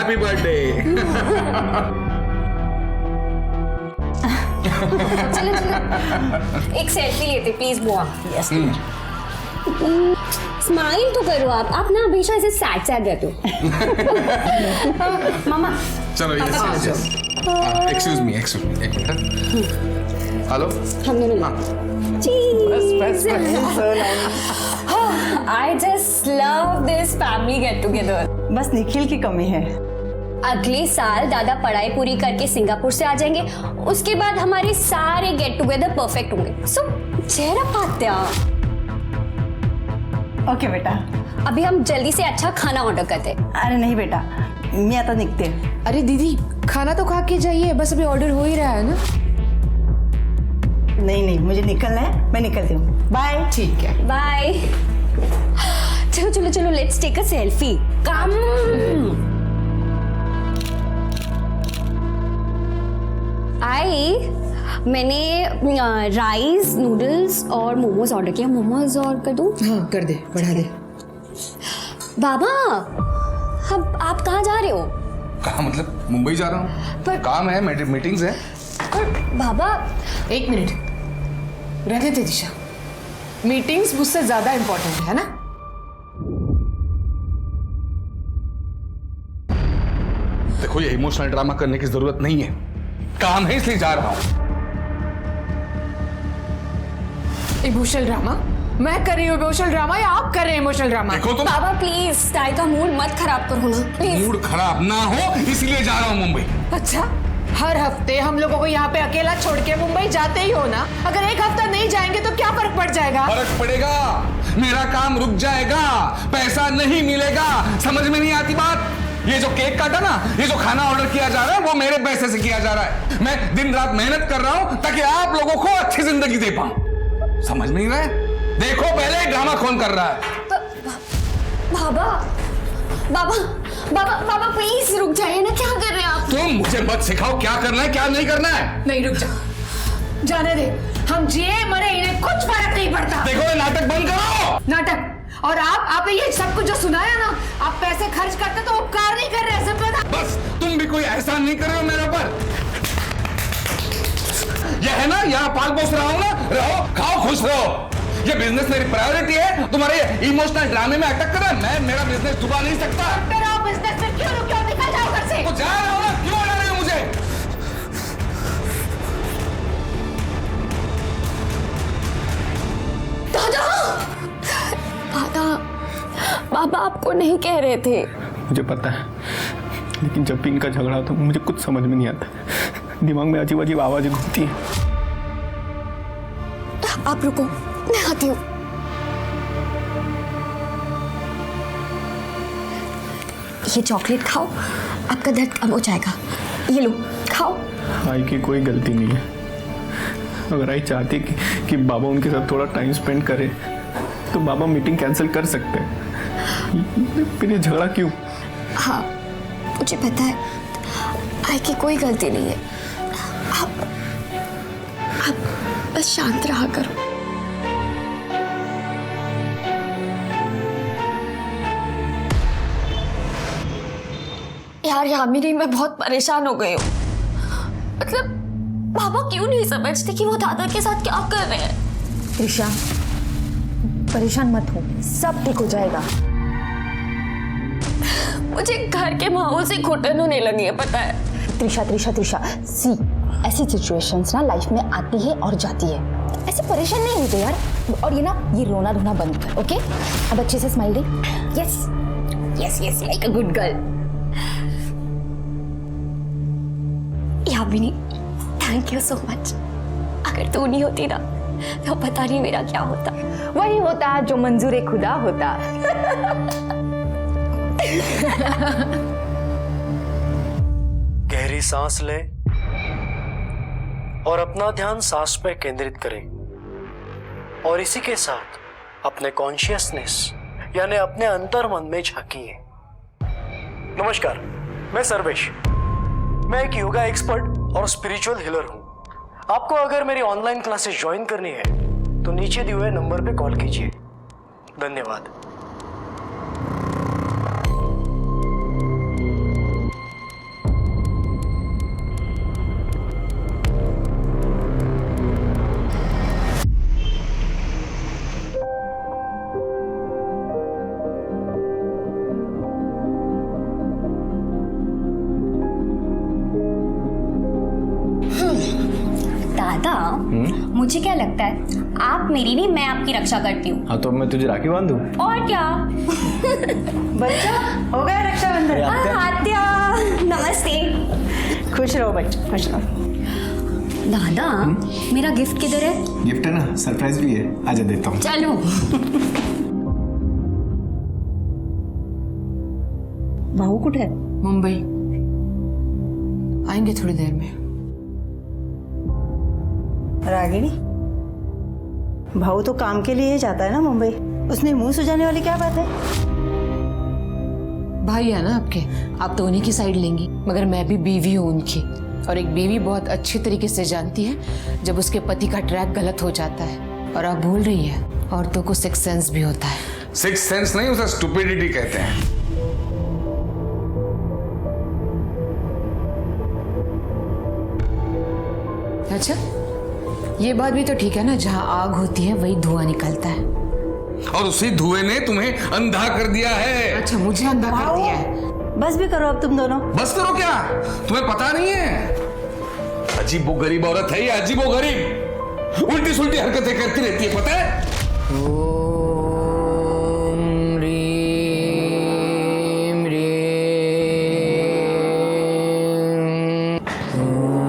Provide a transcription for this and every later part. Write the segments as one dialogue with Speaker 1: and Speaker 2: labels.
Speaker 1: Happy birthday.
Speaker 2: चलो एक selfie लेते प्लीज बुआ।
Speaker 3: यस।
Speaker 2: स्माइल तो करो आप ना हमेशा ऐसे सैड सैड रहते हो। मामा
Speaker 1: चलो एक्सक्यूज मी एक मिनट। हेलो
Speaker 2: हम दोनों
Speaker 3: बस
Speaker 2: I just love this family get together.
Speaker 3: बस निखिल की कमी है।
Speaker 2: अगले साल दादा पढ़ाई पूरी करके सिंगापुर से आ जाएंगे, उसके बाद हमारे सारे गेट टुगेदर परफेक्ट होंगे। सो चेहरा पात्या।
Speaker 3: ओके बेटा।
Speaker 2: अभी हम जल्दी से अच्छा खाना ऑर्डर करते हैं।
Speaker 3: अरे नहीं बेटा, मैं आता निकते।
Speaker 4: अरे दीदी खाना तो खा के जाइए, बस अभी ऑर्डर हो ही रहा है ना।
Speaker 3: नहीं मुझे निकलना है, मैं निकलती हूँ। बाय।
Speaker 4: ठीक है
Speaker 2: बाय। चलो लेट्स टेक अ सेल्फी। कम। मैंने राइस नूडल्स और मोमोज ऑर्डर किया। मोमोज और कर दूं?
Speaker 4: हाँ कर दे, बढ़ा दे।
Speaker 2: बाबा अब आप कहाँ जा रहे हो?
Speaker 1: कहाँ मतलब मुंबई जा रहा हूँ।
Speaker 2: पर
Speaker 1: काम है, मीटिंग्स है।
Speaker 2: और बाबा
Speaker 4: एक मिनट रहने दे दिशा, मीटिंग्स मुझसे ज्यादा इंपॉर्टेंट है ना।
Speaker 1: देखो ये इमोशनल ड्रामा करने की जरूरत नहीं है, काम है इसलिए जा रहा हूँ।
Speaker 4: Emotional drama? मैं कर रही हूँ इमोशनल ड्रामा या आप कर रहे हैं इमोशनल ड्रामा?
Speaker 1: देखो तुम
Speaker 2: बाबा प्लीज ताई का मूड मत खराब करो ना प्लीज।
Speaker 1: मूड खराब ना हो इसलिए जा रहा हूँ मुंबई।
Speaker 4: अच्छा हर हफ्ते हम लोगों को यहाँ पे अकेला छोड़ के मुंबई जाते ही हो ना। अगर एक हफ्ता नहीं जाएंगे तो क्या फर्क पड़ जाएगा?
Speaker 1: फर्क पड़ेगा, मेरा काम रुक जाएगा, पैसा नहीं मिलेगा। समझ में नहीं आती बात? ये जो केक काटा ना, ये जो खाना ऑर्डर किया जा रहा है वो मेरे पैसे से किया जा रहा है। मैं दिन रात मेहनत कर रहा हूं ताकि आप लोगों को अच्छी जिंदगी दे पाऊं। समझ नहीं रहे? देखो पहले ड्रामा कौन कर रहा है।
Speaker 2: बाबा बाबा बाबा बाबा प्लीज रुक जाइए ना, क्या कर रहे हैं आप?
Speaker 1: तुम मुझे मत सिखाओ क्या करना है क्या नहीं करना है।
Speaker 4: नहीं रुक जा, जाने दे। हम जिए मरे इन्हें कुछ फर्क नहीं पड़ता।
Speaker 1: देखो ये नाटक बंद करो।
Speaker 4: नाटक? और आपने ये सब कुछ जो सुनाया ना, आप पैसे खर्च करते तो उपकार नहीं कर रहे, सब पता।
Speaker 1: बस तुम भी कोई एहसान नहीं कर रहे हो मेरे ऊपर। यह है ना, यहाँ पाल पोस रहा हूँ ना, रहो खाओ खुश रहो। ये बिजनेस मेरी प्रायोरिटी है, तुम्हारे इमोशनल ड्रामे में अटक कर रहा है। मैं मेरा बिजनेस डुबा नहीं सकता।
Speaker 4: तेरा बिजनेस में क्यों रुके हो? निकल जाओ घर से।
Speaker 1: तो जा रहा हूँ ना, क्यों हटा रहे हो मुझे?
Speaker 2: दादा दादा बाबा आपको नहीं कह रहे थे।
Speaker 5: मुझे पता है, लेकिन जब भी इनका झगड़ा होता है मुझे कुछ समझ में नहीं आता। दिमाग में अजीब अजीब आवाजें घूमती हैं।
Speaker 2: आप रुको, मैं आती हूँ। ये चॉकलेट खाओ, आपका दर्द कम हो जाएगा। ये लो खाओ।
Speaker 5: आई की कोई गलती नहीं है। अगर आई चाहती कि बाबा उनके साथ थोड़ा टाइम स्पेंड करे तो बाबा मीटिंग कैंसिल कर सकते हैं। फिर ये झगड़ा क्यों?
Speaker 2: हाँ मुझे पता है, आई की कोई गलती नहीं है। आप बस शांत रहा करो। यार यामिनी मैं बहुत परेशान हो गई हूँ। मतलब बाबा क्यों नहीं समझते कि वो दादा के साथ क्या कर रहे हैं?
Speaker 6: त्रिशा परेशान मत हो, सब ठीक हो जाएगा।
Speaker 2: मुझे घर के माहौल से घुटन होने लगी है, पता है?
Speaker 6: त्रिशा सी, ऐसी सिचुएशंस ना लाइफ में आती है और जाती है। ऐसे परेशान नहीं होते यार। और ये रोना धोना बंद कर, ओके? अब अच्छे से smile they.
Speaker 2: Yes yes yes like a good girl. Yamini thank you so much. अगर तू नहीं होती ना तो पता नहीं मेरा क्या होता।
Speaker 6: वही होता जो मंजूर खुदा होता।
Speaker 7: गहरी सांस लें और अपना ध्यान सांस पे केंद्रित करें और इसी के साथ अपने कॉन्शियसनेस यानी अपने अंतर मन में झांकिए। नमस्कार, मैं सर्वेश। मैं एक योगा एक्सपर्ट और स्पिरिचुअल हीलर हूं। आपको अगर मेरी ऑनलाइन क्लासेस ज्वाइन करनी है तो नीचे दिए हुए नंबर पे कॉल कीजिए। धन्यवाद।
Speaker 2: मुझे क्या लगता है, आप मेरी नहीं, मैं आपकी रक्षा करती हूँ।
Speaker 5: हाँ तो मैं तुझे राखी बांध दूँ?
Speaker 2: और क्या।
Speaker 3: बच्चा हो गया रक्षाबंधन।
Speaker 2: आत्या नमस्ते।
Speaker 3: खुश रहो बच्चा, खुश रहो।
Speaker 2: दादा मेरा गिफ्ट किधर है?
Speaker 5: गिफ्ट है ना, सरप्राइज भी है, आजा देता हूँ।
Speaker 2: चलो।
Speaker 3: भाऊ कुठे है?
Speaker 4: मुंबई आएंगे थोड़ी देर में।
Speaker 3: रागिनी, भाऊ तो काम के लिए ही जाता है ना मुंबई, उसमें मुंह सुझाने वाली क्या बात है?
Speaker 4: भाई है ना आपके, आप तो उन्हीं की साइड लेंगी, मगर मैं भी बीवी हूँ उनकी, और एक बीवी बहुत अच्छी तरीके से जानती है जब उसके पति का ट्रैक गलत हो जाता है। और आप भूल रही है, औरतों को सिक्स सेंस भी होता है।
Speaker 1: सिक्स सेंस नहीं, उसे स्टुपिडिटी कहते हैं।
Speaker 4: अच्छा, ये बात भी तो ठीक है ना, जहाँ आग होती है वही धुआं निकलता है।
Speaker 1: और उसी धुएं ने तुम्हें अंधा कर दिया है।
Speaker 4: अच्छा, मुझे अंधा कर दिया है।
Speaker 3: बस भी करो अब तुम दोनों।
Speaker 1: बस करो क्या, तुम्हें पता नहीं है? अजीबो गरीब औरत है ये, अजीबो गरीब, उल्टी सुल्टी हरकतें करती रहती है, पता है?
Speaker 4: ओम ह्रीम ह्रीम। ओम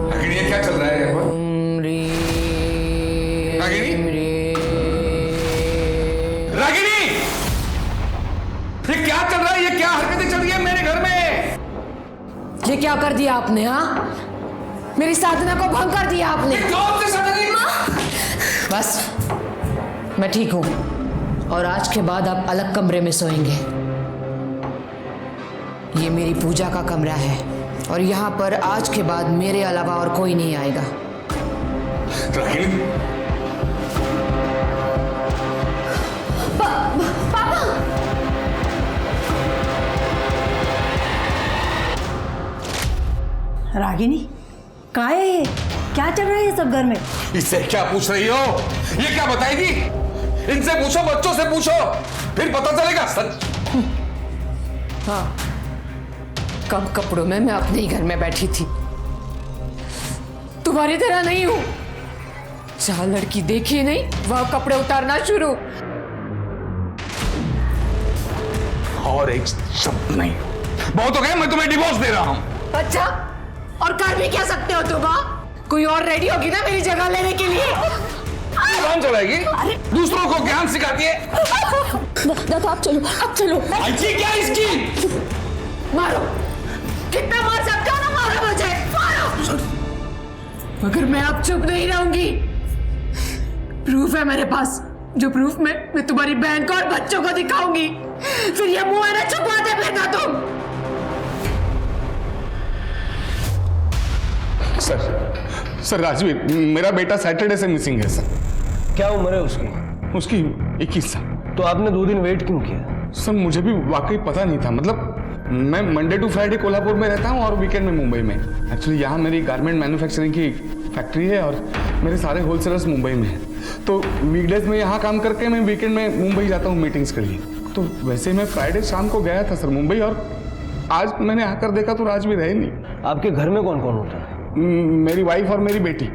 Speaker 1: रागिनी, ये क्या चल रहा है यहाँ पर? रागिनी? रागिनी, ये क्या चल रहा है? ये क्या हरकतें चल रही है मेरे घर में?
Speaker 4: ये क्या कर दिया आपने? हाँ, मेरी साधना को भंग कर दिया आपने।
Speaker 1: कौन से सदनी?
Speaker 4: बस, मैं ठीक हूं, और आज के बाद आप अलग कमरे में सोएंगे। ये मेरी पूजा का कमरा है, और यहाँ पर आज के बाद मेरे अलावा और कोई नहीं आएगा।
Speaker 1: रागिनी,
Speaker 3: रागिनी, क्या है ये? क्या चल रहा है ये सब घर में?
Speaker 1: इससे क्या पूछ रही हो? ये क्या बताएगी? इनसे पूछो, बच्चों से पूछो, फिर पता चलेगा सच।
Speaker 4: हाँ, कम कपड़ों में मैं अपने ही घर में बैठी थी, तुम्हारी तरह नहीं हूं। जहां लड़की देखी नहीं वहां कपड़े उतारना शुरू।
Speaker 1: और एक शब्द नहीं, बहुत हो गया, मैं तुम्हें डिवोर्स दे रहा हूं।
Speaker 4: अच्छा, और कर भी क्या सकते हो तुम? कोई और रेडी होगी ना मेरी जगह लेने के लिए?
Speaker 1: कौन चलाएगी? दूसरों को ज्ञान सिखाती है।
Speaker 6: दादा आप चलो, आप चलो।
Speaker 1: ऐसी क्या इसकी?
Speaker 4: मारो, कितना मार सकते हो ना, मारो मुझे, मारो। मगर मैं अब चुप नहीं रहूंगी। प्रूफ है मेरे पास, जो प्रूफ मैं तुम्हारी बहन को और बच्चों को दिखाऊंगी। फिर ये मुंह है ना, छुपाते फिरना तुम।
Speaker 1: सर राजवीर, मेरा बेटा सैटरडे से मिसिंग है सर।
Speaker 7: क्या उम्र है उसकी?
Speaker 1: उसकी 21 साल।
Speaker 7: तो आपने 2 दिन वेट क्यों किया?
Speaker 1: सर मुझे भी वाकई पता नहीं था, मतलब मैं मंडे टू फ्राइडे कोल्हापुर में रहता हूँ और वीकेंड में मुंबई में। एक्चुअली यहाँ मेरी गारमेंट मैन्युफैक्चरिंग की फैक्ट्री है और मेरे सारे होलसेलर्स मुंबई में हैं। तो वीकडेज में यहाँ काम करके मैं वीकेंड में मुंबई जाता हूँ मीटिंग्स के लिए। तो वैसे मैं फ्राइडे शाम को गया था सर मुंबई, और आज मैंने आकर देखा तो राजवीर है नहीं।
Speaker 7: आपके घर में कौन कौन होता है?
Speaker 1: मेरी वाइफ और मेरी बेटी,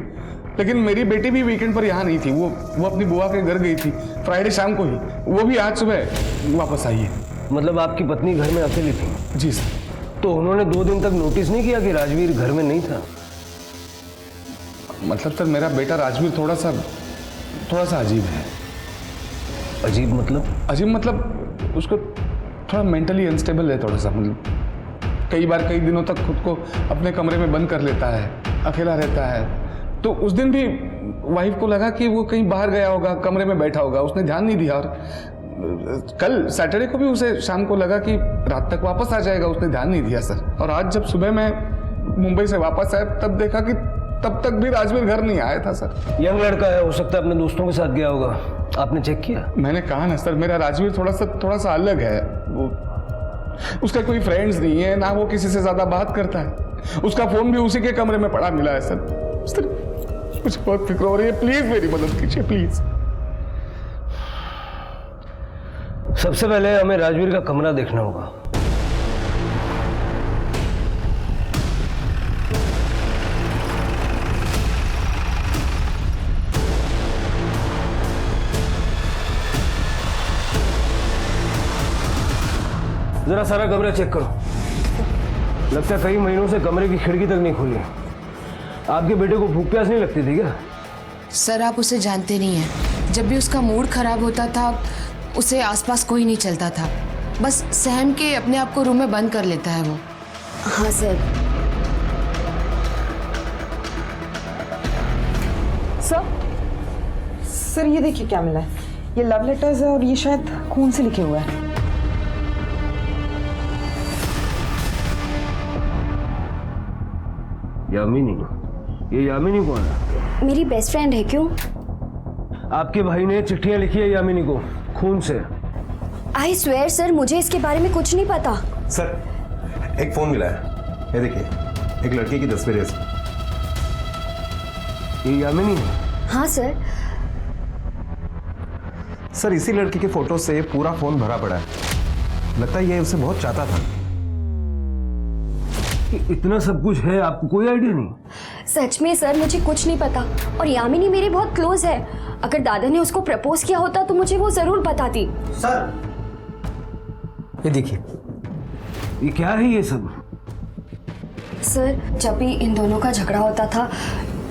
Speaker 1: लेकिन मेरी बेटी भी वीकेंड पर यहाँ नहीं थी, वो अपनी बुआ के घर गई थी फ्राइडे शाम को ही। वो भी आज सुबह वापस आई है।
Speaker 7: मतलब आपकी पत्नी घर में अकेली थी?
Speaker 1: जी सर।
Speaker 7: तो उन्होंने 2 दिन तक नोटिस नहीं किया कि राजवीर घर में नहीं था?
Speaker 1: मतलब सर मेरा बेटा राजवीर थोड़ा सा अजीब है।
Speaker 7: अजीब मतलब?
Speaker 1: अजीब मतलब उसको थोड़ा मेंटली अनस्टेबल है, थोड़ा सा, मतलब कई बार कई दिनों तक खुद को अपने कमरे में बंद कर लेता है, अकेला रहता है। तो उस दिन भी वाइफ को लगा कि वो कहीं बाहर गया होगा, कमरे में बैठा होगा, उसने ध्यान नहीं दिया। और कल सैटरडे को भी उसे शाम को लगा कि रात तक वापस आ जाएगा, उसने ध्यान नहीं दिया सर। और आज जब सुबह मैं मुंबई से वापस आया तब देखा कि तब तक भी राजवीर घर नहीं आया था सर।
Speaker 7: यंग लड़का है, हो सकता है अपने दोस्तों के साथ गया होगा, आपने चेक किया?
Speaker 1: मैंने कहा ना सर, मेरा राजवीर थोड़ा सा अलग है। वो उसका कोई फ्रेंड्स नहीं है, ना वो किसी से ज्यादा बात करता है। उसका फोन भी उसी के कमरे में पड़ा मिला है सर। मुझे बहुत फिक्र हो रही है, प्लीज मेरी मदद कीजिए प्लीज।
Speaker 7: सबसे पहले हमें राजवीर का कमरा देखना होगा।
Speaker 8: जरा सारा कमरा चेक करो। लगता है कई महीनों से कमरे की खिड़की तक नहीं खुली। आपके बेटे को भूख प्यास नहीं लगती थी क्या?
Speaker 4: सर आप उसे जानते नहीं हैं। जब भी उसका मूड खराब होता था उसे आसपास कोई नहीं चलता था, बस सहम के अपने आप को रूम में बंद कर लेता है वो।
Speaker 2: हाँ सर।
Speaker 9: सर ये देखिए क्या मिला है। ये लव लेटर्स है और ये शायद खून से लिखे हुआ है।
Speaker 8: यामिनी? ये यामिनी कौन है?
Speaker 2: मेरी बेस्ट फ्रेंड है। क्यों?
Speaker 8: आपके भाई ने चिट्ठियां लिखी है यामिनी को खून से।
Speaker 2: आई स्वेयर सर, मुझे इसके बारे में कुछ नहीं पता।
Speaker 10: सर एक फोन मिला है, ये देखिए, एक लड़की की तस्वीर है इसमें।
Speaker 8: ये यामिनी है?
Speaker 2: हाँ सर।
Speaker 10: सर इसी लड़की के फोटो से पूरा फोन भरा पड़ा है। लगता है ये उसे बहुत चाहता था।
Speaker 8: इतना सब कुछ है, आपको कोई आइडिया नहीं?
Speaker 2: सच में सर मुझे कुछ नहीं पता। और यामिनी मेरी बहुत क्लोज है। अगर दादा ने उसको प्रपोज किया होता तो मुझे वो जरूर बताती।
Speaker 10: सर ये देखिए,
Speaker 8: ये क्या है ये सब?
Speaker 2: सर जब भी इन दोनों का झगड़ा होता था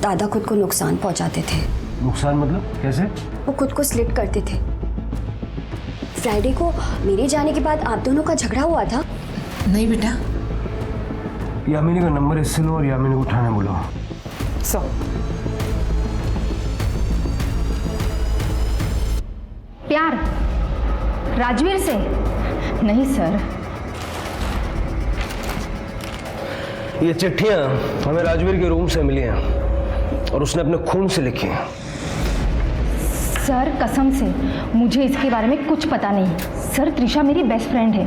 Speaker 2: दादा खुद को नुकसान पहुंचाते थे।
Speaker 8: नुकसान मतलब कैसे?
Speaker 2: वो खुद को स्लिट करते थे। फ्राइडे को मेरे जाने के बाद आप दोनों का झगड़ा हुआ था।
Speaker 4: नहीं बेटा।
Speaker 8: यामिनी का नंबर इससे लो और यामिनी को उठाने बोलो।
Speaker 6: प्यार राजवीर से? नहीं सर।
Speaker 8: ये चिट्ठियां हमें राजवीर के रूम से मिली हैं और उसने अपने खून से लिखी हैं।
Speaker 6: सर कसम से मुझे इसके बारे में कुछ पता नहीं। सर त्रिशा मेरी बेस्ट फ्रेंड है,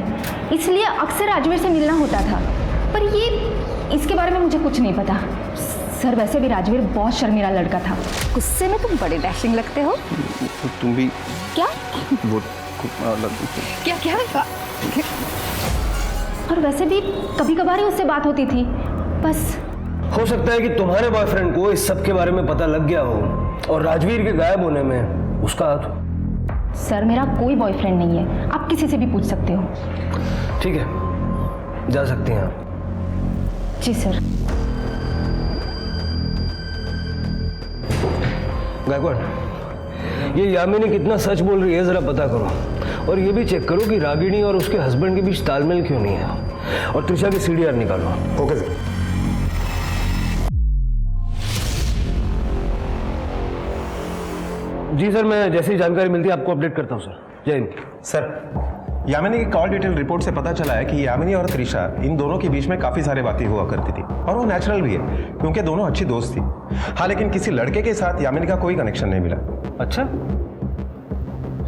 Speaker 6: इसलिए अक्सर राजवीर से मिलना होता था, पर ये इसके बारे में मुझे कुछ नहीं पता। सर वैसे भी राजवीर बहुत शर्मीला लड़का था। गुस्से में तुम बड़े डैशिंग लगते हो।
Speaker 5: तुम भी
Speaker 6: क्या?
Speaker 5: वो
Speaker 6: क्या क्या? और वैसे भी कभी कभार ही उससे बात होती थी बस।
Speaker 8: हो सकता है कि तुम्हारे बॉयफ्रेंड को इस सब के बारे में पता लग गया हो और राजवीर के गायब होने में उसका हाथ हो।
Speaker 6: सर मेरा कोई बॉयफ्रेंड नहीं है, आप किसी से भी पूछ सकते हो।
Speaker 8: ठीक है, जा सकती हैं आप।
Speaker 6: जी सर।
Speaker 8: गायकवाड़, ये यामिनी कितना सच बोल रही है जरा पता करो, और ये भी चेक करो कि रागिनी और उसके हस्बैंड के बीच तालमेल क्यों नहीं है, और त्रिशा की सीडीआर निकालो।
Speaker 10: Okay sir.
Speaker 8: जी सर, मैं जैसी जानकारी मिलती है आपको अपडेट करता हूँ सर। जय हिंद।
Speaker 10: सर यामिनी की कॉल डिटेल रिपोर्ट से पता चला है कि यामिनी और त्रिशा इन दोनों के बीच में काफी सारी बातें हुआ करती थी, और वो नेचुरल भी है क्योंकि दोनों अच्छी दोस्त थी। हाँ, लेकिन किसी लड़के के साथ यामिनी का कोई कनेक्शन नहीं मिला।
Speaker 8: अच्छा,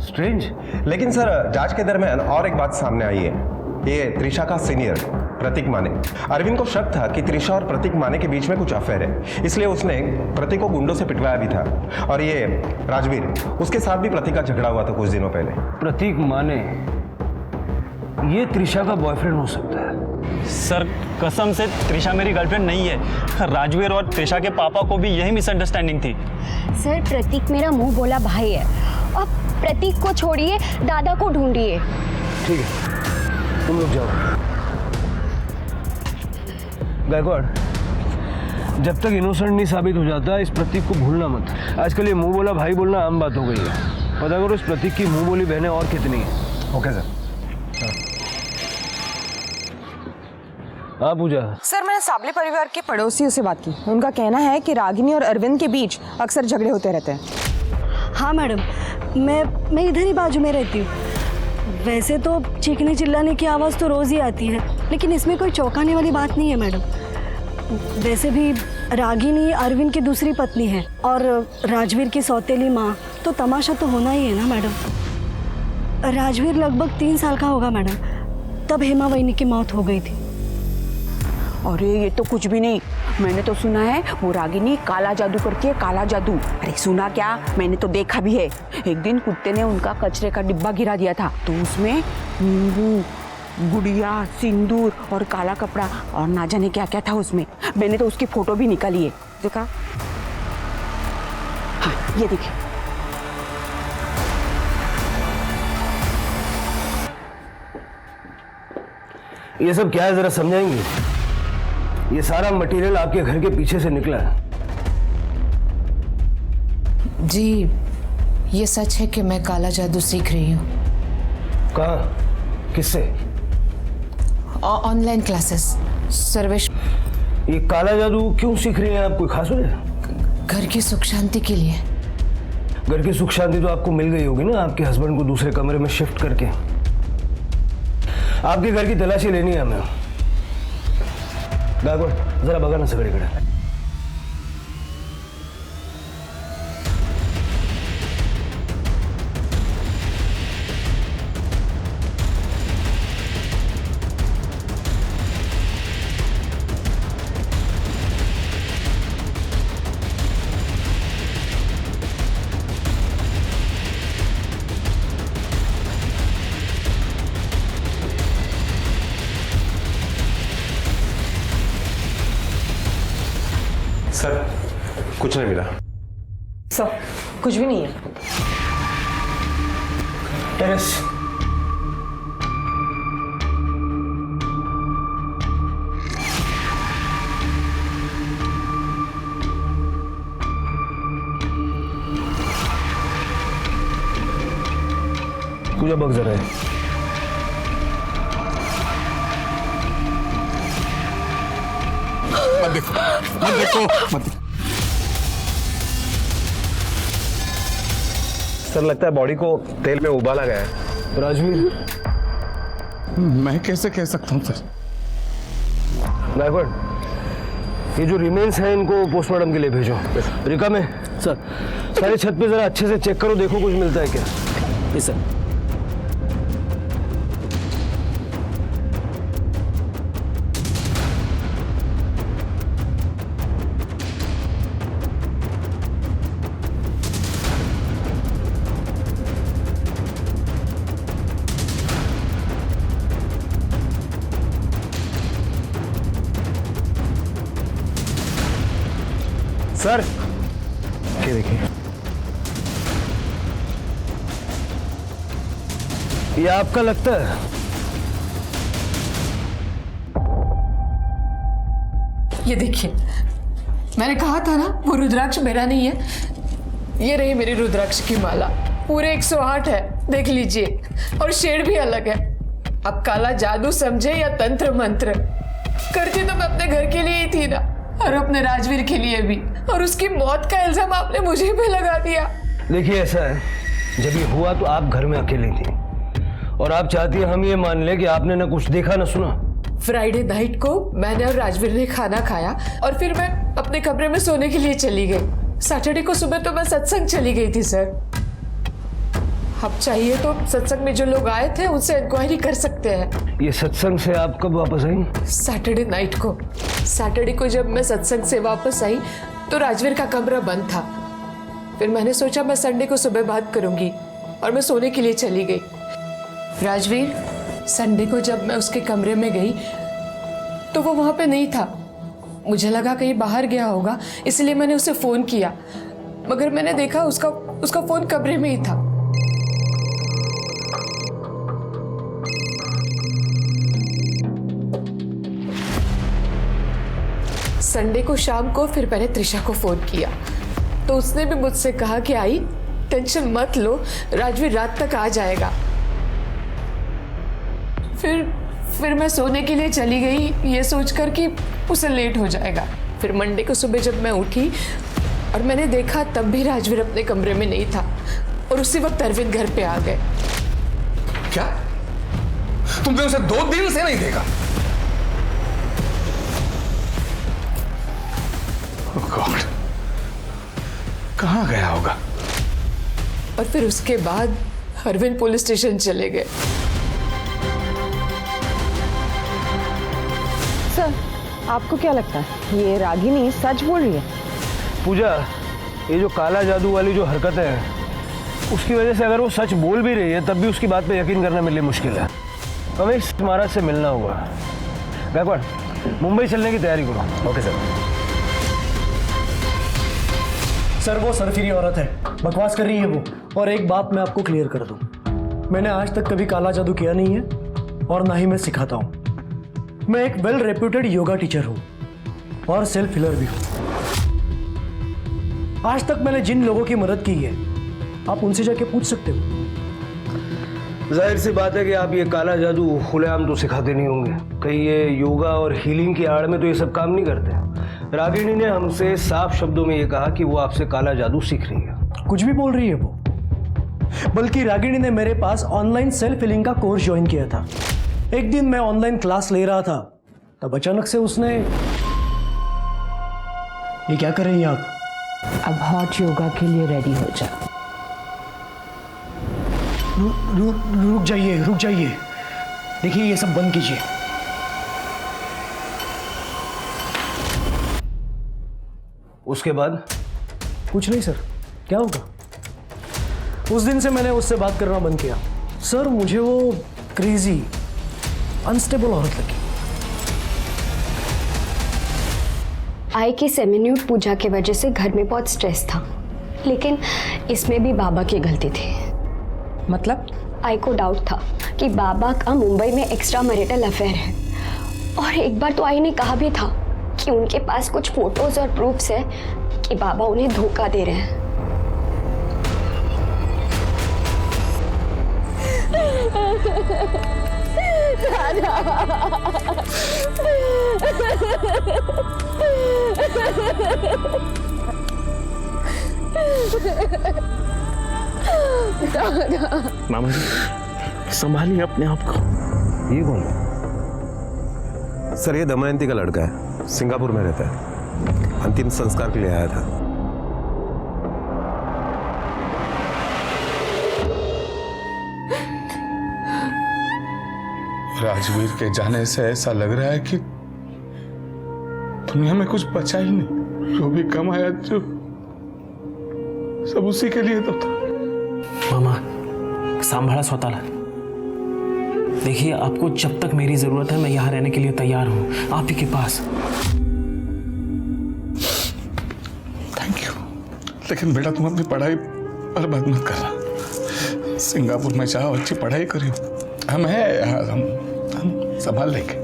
Speaker 8: स्ट्रेंज।
Speaker 10: लेकिन सर जांच के दरमियान और एक बात सामने आई है। ये त्रिशा का सीनियर प्रतीक माने, अरविंद को शक था कि त्रिशा और प्रतीक माने के बीच में कुछ अफेयर है, इसलिए उसने प्रतीक को गुंडों से पिटवाया भी था। और ये राजवीर, उसके साथ भी प्रतीक का झगड़ा हुआ था कुछ दिनों पहले।
Speaker 8: प्रतीक माने ये त्रिशा का बॉयफ्रेंड हो सकता है?
Speaker 11: सर कसम से त्रिशा मेरी गर्लफ्रेंड नहीं है। राजवीर और त्रिशा के पापा को भी यही मिसअंडरस्टैंडिंग थी।
Speaker 2: सर प्रतीक मेरा मुंह बोला भाई है, और प्रतीक को छोड़िए दादा को ढूंढिए।
Speaker 8: ठीक है, तुम लोग जाओ। गायकवाड़, जब तक इनोसेंट नहीं साबित हो जाता इस प्रतीक को भूलना मत। आजकल ये मुंह बोला भाई बोलना आम बात हो गई है। पता करो इस प्रतीक की मुंह बोली बहनें और कितनी है।
Speaker 10: Okay sir.
Speaker 8: हाँ पूजा।
Speaker 9: सर मैंने साबले परिवार के पड़ोसियों से बात की। उनका कहना है कि रागिनी और अरविंद के बीच अक्सर झगड़े होते रहते हैं।
Speaker 12: हाँ मैडम, मैं इधर ही बाजू में रहती हूँ। वैसे तो चीखने चिल्लाने की आवाज़ तो रोज़ ही आती है, लेकिन इसमें कोई चौंकाने वाली बात नहीं है मैडम। वैसे भी रागिनी अरविंद की दूसरी पत्नी है और राजवीर की सौतेली माँ, तो तमाशा तो होना ही है ना मैडम। राजवीर लगभग 3 साल का होगा मैडम, तब हेमा वहिनी की मौत हो गई थी।
Speaker 13: अरे ये तो कुछ भी नहीं, मैंने तो सुना है वो रागिनी काला जादू करती है, काला जादू। अरे सुना क्या, मैंने तो देखा भी है। एक दिन कुत्ते ने उनका कचरे का डिब्बा गिरा दिया था, तो उसमें नींबू, गुड़िया, सिंदूर और काला कपड़ा और ना जाने क्या क्या था उसमें। मैंने तो उसकी फोटो भी निकाली है, देखा? हाँ ये देखिए।
Speaker 8: ये सब क्या है जरा समझाएंगे? ये सारा मटेरियल आपके घर के पीछे से निकला है।
Speaker 4: जी ये सच है कि मैं काला जादू सीख रही हूँ।
Speaker 8: कहाँ? किससे?
Speaker 4: Online classes. सर्वेश।
Speaker 8: ये काला जादू क्यों सीख रही हैं आप? कोई खास वजह?
Speaker 4: घर की सुख शांति के लिए।
Speaker 8: घर की सुख शांति तो आपको मिल गई होगी ना, आपके हस्बैंड को दूसरे कमरे में शिफ्ट करके। आपके घर की तलाशी लेनी है हमें। गायकवाड़ जरा बगा ना सगड़े कड़े।
Speaker 10: सर कुछ नहीं मिला।
Speaker 9: सर कुछ भी नहीं है।
Speaker 8: टेरेस। पूजा बग जरा है।
Speaker 1: मत देखो, मत देखो, मत देखो।
Speaker 10: सर लगता है बॉडी को तेल में उबाला गया है।
Speaker 8: राजवीर,
Speaker 1: मैं कैसे कह सकता हूँ सर?
Speaker 8: गायकवाड़, ये जो रिमेन्स हैं इनको पोस्टमार्टम के लिए भेजो। रिका में सर सारे छत पे जरा अच्छे से चेक करो, देखो कुछ मिलता है क्या। जी सर।
Speaker 10: सर
Speaker 8: ये देखिए, ये आपका लगता है?
Speaker 4: ये देखिए, मैंने कहा था ना वो रुद्राक्ष मेरा नहीं है। ये रही मेरी रुद्राक्ष की माला, पूरे 108 है, देख लीजिए, और शेड भी अलग है। अब काला जादू समझे या तंत्र मंत्र, करती तो मैं अपने घर के लिए ही थी ना, और अपने राजवीर के लिए भी, और उसकी मौत का इल्जाम आपने मुझे पे लगा दिया।
Speaker 8: देखिए ऐसा है, जब ये हुआ तो आप घर में अकेली थी, और आप चाहती हैं हम ये मान लें कि आपने ना कुछ देखा ना सुना।
Speaker 4: फ्राइडे नाइट को मैंने और राजवीर ने खाना खाया और फिर मैं अपने कमरे में सोने के लिए चली गई। सैटरडे को सुबह तो मैं सत्संग चली गई थी सर। अब चाहिए तो सत्संग में जो लोग आए थे उनसे इंक्वायरी कर सकते हैं।
Speaker 8: ये सत्संग से आप कब वापस आई?
Speaker 4: सैटरडे नाइट को। सैटरडे को जब मैं सत्संग से वापस आई तो राजवीर का कमरा बंद था। फिर मैंने सोचा मैं संडे को सुबह बात करूंगी, और मैं सोने के लिए चली गई। राजवीर, संडे को जब मैं उसके कमरे में गई तो वो वहां पे नहीं था। मुझे लगा कहीं बाहर गया होगा, इसलिए मैंने उसे फोन किया, मगर मैंने देखा उसका फोन कमरे में ही था। संडे को शाम को फिर मैंने त्रिशा को फोन किया तो उसने भी मुझसे कहा कि आई टेंशन मत लो, राजवीर रात तक आ जाएगा। फिर मैं सोने के लिए चली गई ये सोचकर कि उसे लेट हो जाएगा। फिर मंडे को सुबह जब मैं उठी और मैंने देखा तब भी राजवीर अपने कमरे में नहीं था, और उसी वक्त अरविंद घर पे आ गए।
Speaker 1: क्या तुमने उसे 2 दिन से नहीं देखा? गॉड, कहाँ गया होगा?
Speaker 4: और फिर उसके बाद अरविंद पुलिस स्टेशन चले गए।
Speaker 9: सर आपको क्या लगता है ये रागिनी सच बोल रही है?
Speaker 8: पूजा, ये जो काला जादू वाली जो हरकतें हैं उसकी वजह से अगर वो सच बोल भी रही है तब भी उसकी बात पे यकीन करना मेरे लिए मुश्किल है। हमें इस महाराज से मिलना होगा। गायकवाड़, मुंबई चलने की तैयारी करो।
Speaker 10: Okay sir.
Speaker 14: सर वो सरफिरी औरत है, बकवास कर रही है वो। और एक बात मैं आपको क्लियर कर दूं, मैंने आज तक कभी काला जादू किया नहीं है और ना ही मैं सिखाता हूं। मैं एक वेल रेप्यूटेड योगा टीचर हूँ और सेल्फ हीलर भी हूँ। आज तक मैंने जिन लोगों की मदद की है आप उनसे जाके पूछ सकते हो।
Speaker 8: जाहिर सी बात है कि आप ये काला जादू खुलेआम तो सिखाते नहीं होंगे, कहीं ये योगा और हीलिंग की आड़ में तो ये सब काम नहीं करते। रागिनी ने हमसे साफ शब्दों में ये कहा कि वो आपसे काला जादू सीख रही है।
Speaker 14: कुछ भी बोल रही है वो, बल्कि रागिनी ने मेरे पास ऑनलाइन सेल्फ हीलिंग का कोर्स ज्वाइन किया था। एक दिन मैं ऑनलाइन क्लास ले रहा था, तब अचानक से उसने, ये क्या कर रही हैं आप?
Speaker 13: अब हॉट योगा के लिए रेडी हो जा।
Speaker 14: रुक जाइए, देखिए ये सब बंद कीजिए।
Speaker 8: उसके बाद?
Speaker 14: कुछ नहीं सर, क्या होगा? उस दिन से मैंने उससे बात करना बंद किया। सर मुझे वो क्रेजी अनस्टेबल औरत लगी।
Speaker 2: आई की सेमिन्यूट पूजा की वजह से घर में बहुत स्ट्रेस था, लेकिन इसमें भी बाबा की गलती थी।
Speaker 13: मतलब?
Speaker 2: आई को डाउट था कि बाबा का मुंबई में एक्स्ट्रा मैरिटल अफेयर है, और एक बार तो आई ने कहा भी था कि उनके पास कुछ फोटोज और प्रूफ्स है कि बाबा उन्हें धोखा दे रहे हैं।
Speaker 5: मामा जी संभालिए अपने आप को।
Speaker 10: ये कौन है? सर ये दमयंती का लड़का है, सिंगापुर में रहता है, अंतिम संस्कार के लिए आया था।
Speaker 1: राजवीर के जाने से ऐसा लग रहा है कि दुनिया में कुछ बचा ही नहीं। जो भी कमाया जो सब उसी के लिए तो था।
Speaker 15: मामा सांभाळा स्वतःला। देखिए आपको जब तक मेरी जरूरत है मैं यहाँ रहने के लिए तैयार हूँ, आप ही के पास।
Speaker 1: थैंक यू, लेकिन बेटा तुम अपनी पढ़ाई बर्बाद मत करना। सिंगापुर में जाओ, अच्छी पढ़ाई करियो, हम हैं यार, हम संभाल लेंगे।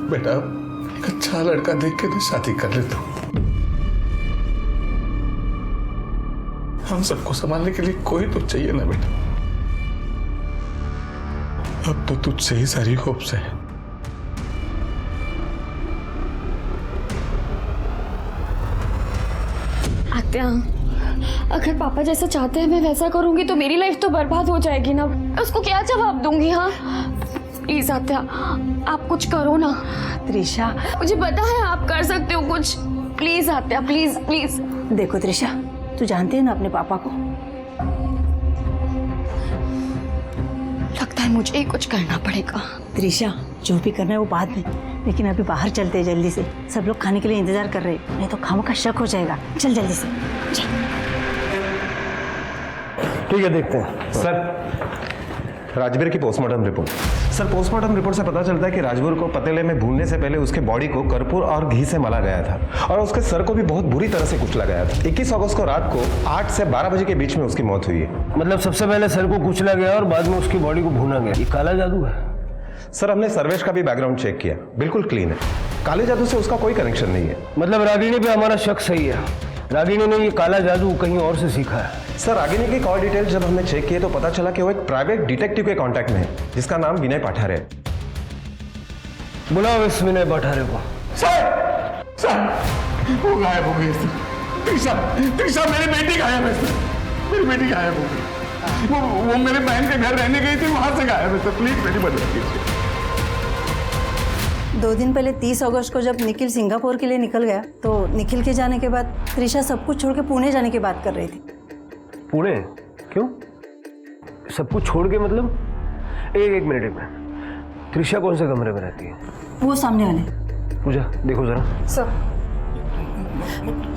Speaker 1: बेटा एक अच्छा लड़का देख के तो शादी कर ले। तो हम सबको संभालने के लिए कोई तो चाहिए ना बेटा। अब तो तुझसे ही सारी होप्स है।
Speaker 2: आत्या, अगर पापा जैसा चाहते हैं मैं वैसा करूंगी तो मेरी लाइफ तो बर्बाद हो जाएगी ना। उसको क्या जवाब दूंगी? हाँ प्लीज आत्या, आप कुछ करो ना।
Speaker 3: त्रिशा,
Speaker 2: मुझे पता है आप कर सकते हो कुछ। प्लीज आत्या, प्लीज प्लीज।
Speaker 3: देखो त्रिशा, तू जानती है ना अपने पापा को।
Speaker 2: लगता है मुझे ही कुछ करना पड़ेगा।
Speaker 3: त्रिशा, जो भी करना है वो बाद में, लेकिन अभी बाहर चलते हैं जल्दी से। सब लोग खाने के लिए इंतजार कर रहे हैं, नहीं तो खामों का शक हो जाएगा। चल जल्दी से।
Speaker 8: ठीक है, देखते हैं।
Speaker 10: सर राजवीर की postmortem report. Sir postmortem report से पता चलता है कि राजवीर को पतीले में भूनने से पहले उसके बॉडी को कर्पूर और घी से मला गया था और उसके सर को भी बहुत बुरी तरह से कुचला गया था। 21 अगस्त को रात को 8 से 12 बजे के बीच में उसकी मौत हुई है।
Speaker 8: मतलब सबसे पहले सर को कुचला गया और बाद में उसकी बॉडी को भूना गया। ये काला जादू है?
Speaker 10: सर हमने सर्वेश का भी बैकग्राउंड चेक किया, बिल्कुल क्लीन है। काले जादू से उसका कोई कनेक्शन नहीं है।
Speaker 8: मतलब रागिनी पे हमारा शक सही है, रागिनी ने ये काला जादू कहीं और से सीखा है।
Speaker 10: सर रागिनी की कॉल डिटेल्स जब हमने चेक किए तो पता चला कि वो एक प्राइवेट डिटेक्टिव के कांटेक्ट में है जिसका नाम विनय पाठारे है।
Speaker 8: बुलाओ इस विनय पाठारे को।
Speaker 1: सर वो गायब हो गई। त्रिशा मेरी बेटी गायब है सर, मेरी बेटी गायब हो गई। वो मेरे बहन के घर रहने गई थी, वहां से गायब है सर। प्लीज मेरी मदद कीजिए।
Speaker 3: 2 दिन पहले 30 अगस्त को जब निखिल सिंगापुर के लिए निकल गया तो निखिल के जाने के बाद त्रिशा सब कुछ छोड़ के पुणे जाने की बात कर रही थी।
Speaker 8: पुणे? क्यों? सब कुछ छोड़ के मतलब? एक मिनट। त्रिशा कौन से कमरे में रहती है?
Speaker 3: वो सामने वाले।
Speaker 8: पूजा देखो जरा।
Speaker 3: सर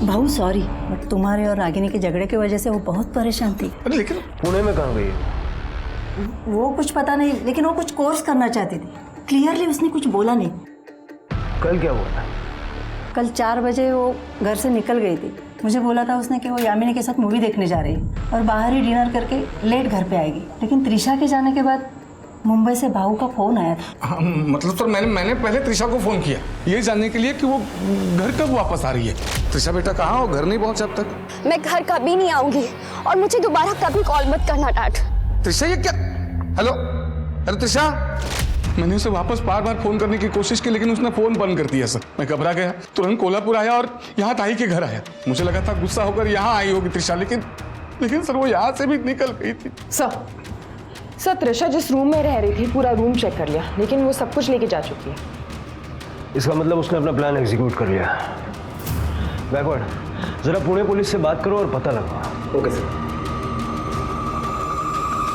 Speaker 3: भाऊ सॉरी, बट तुम्हारे और रागिनी के झगड़े की वजह से वो बहुत परेशान थी।
Speaker 1: लेकिन
Speaker 8: पुणे में कहाँ गई?
Speaker 3: वो कुछ पता नहीं, लेकिन वो कुछ कोर्स करना चाहती थी। क्लियरली उसने कुछ बोला नहीं।
Speaker 8: कल क्या हुआ था?
Speaker 3: कल 4 बजे वो घर से निकल गई थी, मुझे बोला था उसने कि वो यामिनी के साथ मूवी देखने जा रही है और बाहर ही डिनर करके लेट घर पे आएगी। लेकिन त्रिशा के जाने के बाद मुंबई से भाऊ का फोन आया था।
Speaker 1: हाँ, मतलब सर मैंने पहले त्रिशा को फोन किया ये जानने के लिए कि वो घर कब वापस आ रही है। त्रिशा बेटा कहाँ हो, घर नहीं पहुंचा अब तक?
Speaker 2: मैं घर कभी नहीं आऊंगी और मुझे दोबारा कभी कॉल मत करना डैड।
Speaker 1: त्रिशा ये क्या? हेलो हेलो त्रिशा, मैंने उसे वापस बार बार फोन करने की कोशिश की लेकिन उसने फोन बंद कर दिया सर। मैं घबरा गया, तुरंत कोल्हापुर आया और यहाँ ताई के घर आया। मुझे लगा था गुस्सा होकर यहाँ आई होगी त्रिशा, लेकिन सर वो यहाँ से भी निकल गई थी।
Speaker 9: सर त्रिशा जिस रूम में रह रही थी पूरा रूम चेक कर लिया लेकिन वो सब कुछ लेके जा चुकी है।
Speaker 8: इसका मतलब उसने अपना प्लान एग्जीक्यूट कर लिया। बैकवर्ड जरा पुणे पुलिस से बात करो और पता लगाओ।
Speaker 5: Okay sir.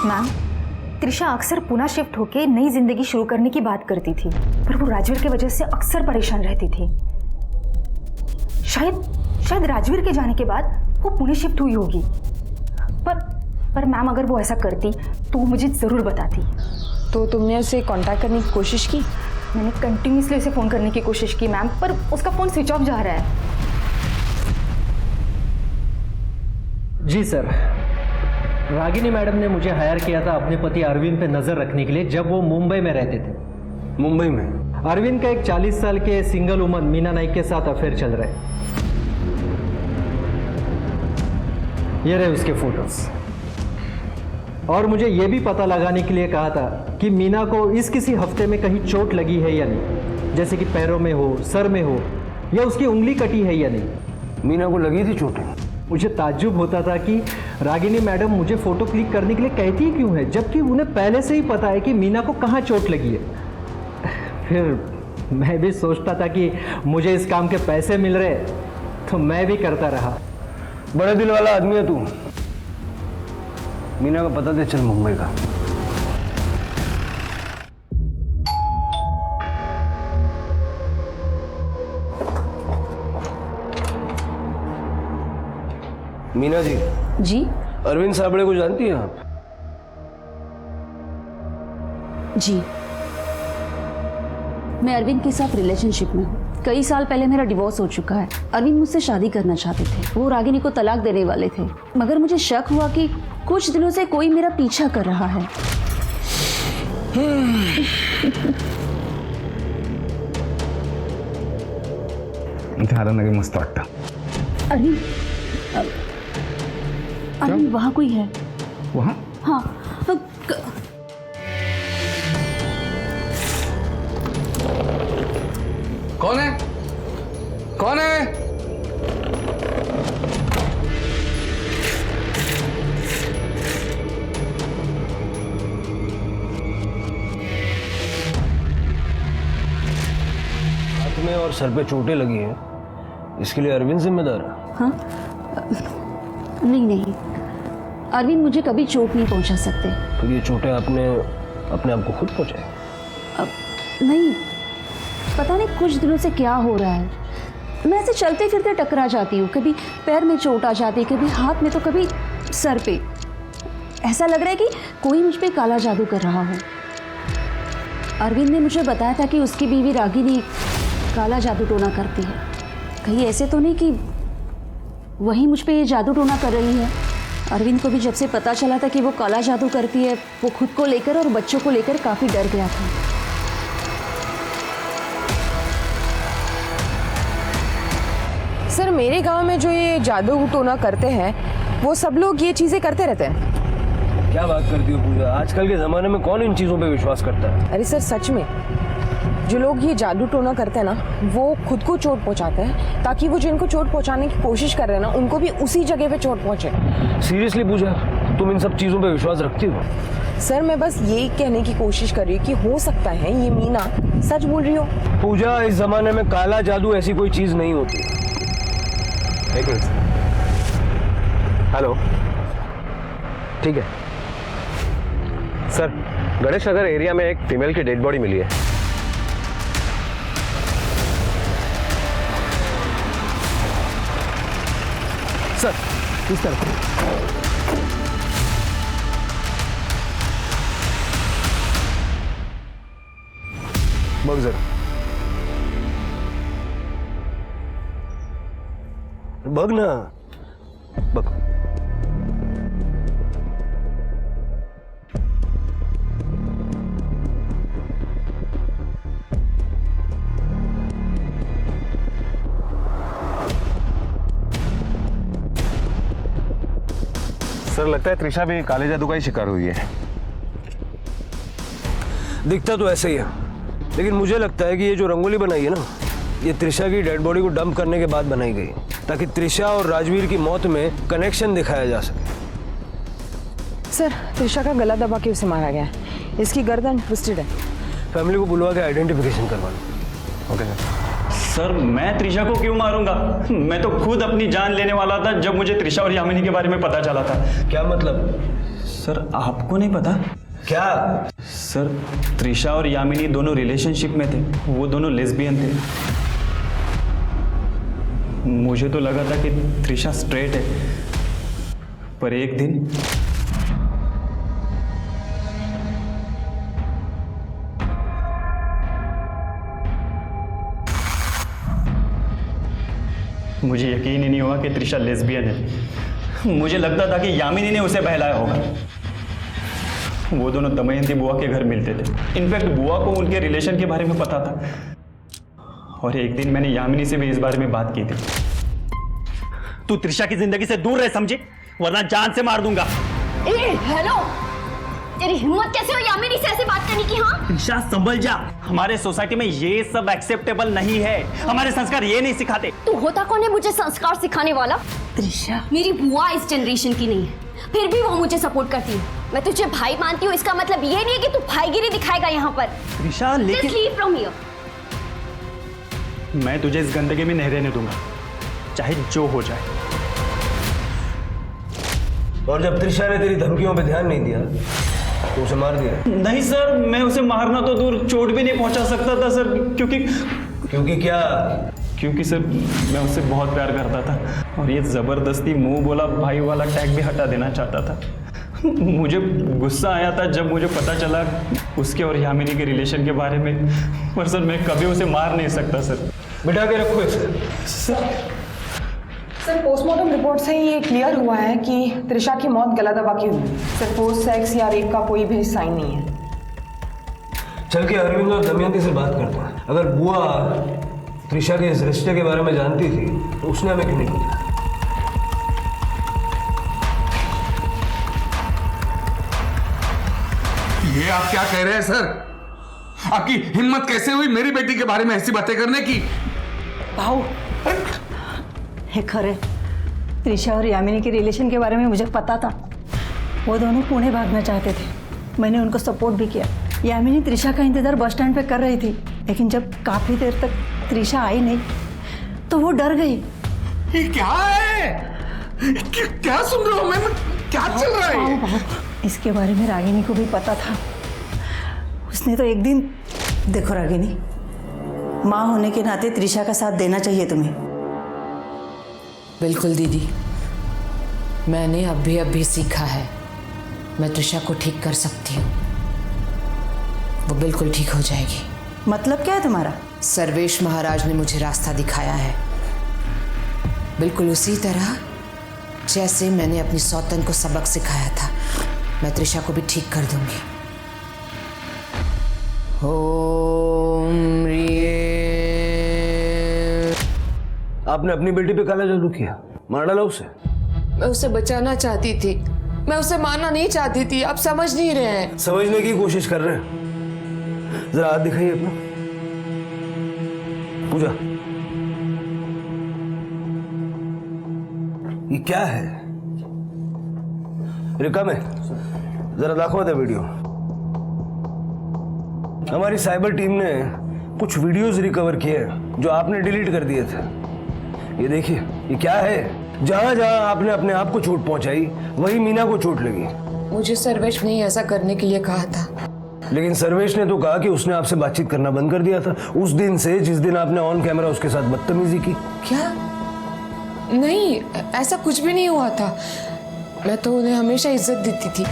Speaker 6: मैम, त्रिशा अक्सर पुणे शिफ्ट होके नई जिंदगी शुरू करने की बात करती थी, पर वो राजवीर की वजह से अक्सर परेशान रहती थी। शायद राजवीर के जाने के बाद वो पुणे शिफ्ट हुई होगी। पर मैम अगर वो ऐसा करती तो वो मुझे ज़रूर बताती।
Speaker 9: तो तुमने उसे कांटेक्ट करने की कोशिश की?
Speaker 6: मैंने कंटिन्यूसली उसे फ़ोन करने की कोशिश की मैम, पर उसका फ़ोन स्विच ऑफ जा रहा है।
Speaker 14: जी सर, रागिनी मैडम ने मुझे हायर किया था अपने पति अरविंद पे नज़र रखने के लिए जब वो मुंबई में रहते थे।
Speaker 8: मुंबई में
Speaker 14: अरविंद का एक 40 साल के सिंगल वुमन मीना नाइक के साथ अफेयर चल रहा है। ये रहे उसके फोटोज। और मुझे ये भी पता लगाने के लिए कहा था कि मीना को इस किसी हफ्ते में कहीं चोट लगी है या नहीं, जैसे कि पैरों में हो, सर में हो, या उसकी उंगली कटी है या नहीं।
Speaker 8: मीना को लगी थी चोटें?
Speaker 14: मुझे ताज्जुब होता था कि रागिनी मैडम मुझे फोटो क्लिक करने के लिए कहती ही क्यों है, जबकि उन्हें पहले से ही पता है कि मीना को कहाँ चोट लगी है। फिर मैं भी सोचता था कि मुझे इस काम के पैसे मिल रहे तो मैं भी करता रहा।
Speaker 8: बड़े दिल वाला आदमी है तू। मीना का पता दे चल मुंबई का। मीना जी।
Speaker 2: जी
Speaker 8: अरविंद साबड़े को जानती हैं आप?
Speaker 13: जी, मैं अरविंद के साथ रिलेशनशिप में हूँ। कई साल पहले मेरा डिवोर्स हो चुका है। अरविंद मुझसे शादी करना चाहते थे, वो रागिनी को तलाक देने वाले थे, मगर मुझे शक हुआ कि कुछ दिनों से कोई मेरा पीछा कर रहा है।
Speaker 1: मस्त वाटतं।
Speaker 13: अरविंद वहाँ कोई है?
Speaker 1: वहाँ?
Speaker 13: हाँ।
Speaker 1: कौन है? कौन है?
Speaker 8: हाथ में और सर पे चोटें लगी हैं, इसके लिए अरविंद जिम्मेदार है?
Speaker 13: हाँ? नहीं, अरविंद मुझे कभी चोट नहीं पहुंचा सकते।
Speaker 8: तो ये चोटें आपने अपने आप को खुद पहुंचाई?
Speaker 13: नहीं, पता नहीं कुछ दिनों से क्या हो रहा है। मैं ऐसे चलते फिरते टकरा जाती हूँ, कभी पैर में चोट आ जाती है, कभी हाथ में, तो कभी सर पे। ऐसा लग रहा है कि कोई मुझ पे काला जादू कर रहा हो। अरविंद ने मुझे बताया था कि उसकी बीवी रागिनी काला जादू टोना करती है। कहीं ऐसे तो नहीं कि वही मुझ पे ये जादू टोना कर रही है। अरविंद को भी जब से पता चला था कि वो काला जादू करती है, वो खुद को लेकर और बच्चों को लेकर काफ़ी डर गया था।
Speaker 9: सर, मेरे गांव में जो ये जादू टोना करते हैं वो सब लोग ये चीजें करते रहते हैं।
Speaker 8: क्या बात करती हो पूजा? आजकल के जमाने में कौन इन चीजों पे विश्वास करता है?
Speaker 9: अरे सर, सच में जो लोग ये जादू टोना करते हैं ना, वो खुद को चोट पहुंचाते हैं ताकि वो जिनको चोट पहुंचाने की कोशिश कर रहे हैं ना, उनको भी उसी जगह पे चोट पहुंचे।
Speaker 8: सीरियसली पूजा, तुम इन सब चीजों पे विश्वास रखती हो?
Speaker 9: सर, मैं बस यही कहने की कोशिश कर रही हूँ कि हो सकता है ये मीना सच बोल रही हो।
Speaker 8: पूजा, इस जमाने में काला जादू ऐसी कोई चीज नहीं होती। एक मिनट। हेलो, ठीक है सर, गणेश नगर एरिया में एक फीमेल की डेड बॉडी मिली है।
Speaker 14: सर, इस तरफ
Speaker 8: बघ जरा, बघ ना। बक
Speaker 10: सर लगता है त्रिशा भी काले जादू का ही शिकार हुई है।
Speaker 8: दिखता तो ऐसे ही है, लेकिन मुझे लगता है कि ये जो रंगोली बनाई है ना, ये त्रिशा की डेड बॉडी को डंप करने के बाद बनाई गई, ताकि त्रिशा और राजवीर की मौत में कनेक्शन दिखाया जा सके।
Speaker 9: सर, त्रिशा का गला दबा के उसे मारा गया है। इसकी गर्दन ट्विस्टेड है।
Speaker 8: फैमिली को बुलवा के आइडेंटिफिकेशन करवा लो।
Speaker 11: ओके सर, मैं त्रिशा को क्यों मारूंगा? मैं तो खुद अपनी जान लेने वाला था जब मुझे त्रिशा और यामिनी के बारे में पता चला था।
Speaker 8: क्या मतलब?
Speaker 11: सर आपको नहीं पता?
Speaker 8: क्या?
Speaker 11: सर त्रिशा और यामिनी दोनों रिलेशनशिप में थे, वो दोनों लेस्बियन थे। मुझे तो लगा था कि त्रिशा स्ट्रेट है, पर एक दिन मुझे यकीन ही नहीं हुआ कि त्रिशा लेस्बियन है। मुझे लगता था कि यामिनी ने उसे बहलाया होगा। वो दोनों दमयंती बुआ के घर मिलते थे। इनफैक्ट बुआ को उनके रिलेशन के बारे में पता था, और एक दिन मैंने यामिनी से भी इस बारे में बात की थी।
Speaker 15: तू त्रिशा की जिंदगी से दूर रह समझे, वरना जान से मार दूंगा।
Speaker 2: हेलो, तेरी हिम्मत कैसे हो यामिनी से ऐसे बात करने की? हाँ
Speaker 15: त्रिशा संभल जा, हमारे सोसाइटी में ये सब एक्सेप्टेबल नहीं है। हमारे संस्कार ये नहीं सिखाते।
Speaker 2: तू होता कौन है मुझे संस्कार सिखाने वाला?
Speaker 3: त्रिशा,
Speaker 2: मेरी बुआ इस जनरेशन की नहीं है, फिर भी वो मुझे सपोर्ट करती है। मैं तुझे भाई मानती हूँ, इसका मतलब ये नहीं है कि तू भाईगिरी दिखाएगा यहाँ पर।
Speaker 15: त्रिशा लेकिन
Speaker 2: Just leave from here.
Speaker 11: मैं तुझे इस गंदगी में नहीं रहने दूंगा, चाहे जो हो जाए।
Speaker 8: और जब त्रिशा ने तेरी धमकियों पे ध्यान नहीं दिया तो उसे मार दिया?
Speaker 11: नहीं सर, मैं उसे मारना तो दूर, चोट भी नहीं पहुंचा सकता था सर। क्योंकि
Speaker 8: क्या?
Speaker 11: क्योंकि सर मैं उससे बहुत प्यार करता था, और ये जबरदस्ती मुंह बोला भाई वाला टैग भी हटा देना चाहता था। मुझे गुस्सा आया था जब मुझे पता चला उसके और यामिनी के रिलेशन के बारे में, पर सर मैं कभी उसे मार नहीं सकता सर।
Speaker 8: बिठा के रखो इसे।
Speaker 9: सर, पोस्टमार्टम रिपोर्ट से ये क्लियर हुआ है कि त्रिशा की मौत गला दबा की हुई। सर, फोर्स सेक्स या रेप का कोई भी साइन नहीं है।
Speaker 8: चल के अरविंद और दमयंती से बात करता है। अगर बुआ त्रिशा के इस रिश्ते के बारे में जानती थी तो उसने हमें क्यों नहीं बताया?
Speaker 1: ये आप क्या कह रहे हैं सर? आपकी हिम्मत कैसे हुई मेरी बेटी के बारे में ऐसी बातें करने की?
Speaker 3: भाऊ, हे खरे, त्रिशा और यामिनी के रिलेशन के बारे में मुझे पता था। वो दोनों पुणे भागना चाहते थे, मैंने उनको सपोर्ट भी किया। यामिनी त्रिशा का इंतजार बस स्टैंड पे कर रही थी, लेकिन जब काफी देर तक त्रिशा आई नहीं तो वो डर गई।
Speaker 1: ये क्या है? क्या सुन रहा हूँ मैं? क्या चल रहा है?
Speaker 3: इसके बारे में रागिनी को भी पता था। उसने तो एक दिन, देखो रागिनी, माँ होने के नाते त्रिशा का साथ देना चाहिए तुम्हें।
Speaker 16: बिल्कुल दीदी, मैंने अभी सीखा है, मैं त्रिशा को ठीक कर सकती हूँ। वो बिल्कुल ठीक हो जाएगी।
Speaker 3: मतलब क्या है तुम्हारा?
Speaker 16: सर्वेश महाराज ने मुझे रास्ता दिखाया है, बिल्कुल उसी तरह जैसे मैंने अपनी सौतन को सबक सिखाया था। मैं त्रिशा को भी ठीक कर दूंगी। ओम
Speaker 8: आपने अपनी बेटी पे काला जादू किया, मार डाला उसे?
Speaker 9: मैं उसे बचाना चाहती थी, मैं उसे मारना नहीं चाहती थी। आप समझ नहीं रहे हैं।
Speaker 8: समझने की कोशिश कर रहे हैं। जरा हाथ दिखाइए अपना। पूजा, ये क्या है? रिकम है, जरा दाखवा दे वीडियो। हमारी साइबर टीम ने कुछ वीडियोस रिकवर किए हैं जो आपने डिलीट कर दिए थे। ये देखिए, ये क्या है? जहां जहां आपने अपने आप को चोट पहुंचाई वही मीना को चोट लगी।
Speaker 9: मुझे सर्वेश ने ऐसा करने के लिए कहा था,
Speaker 8: लेकिन सर्वेश ने तो कहा कि उसने आपसे बातचीत करना बंद कर दिया था उस दिन से जिस दिन आपने ऑन कैमरा उसके साथ बदतमीजी की।
Speaker 9: क्या? नहीं, ऐसा कुछ भी नहीं हुआ था। मैं तो उन्हें हमेशा इज्जत देती थी।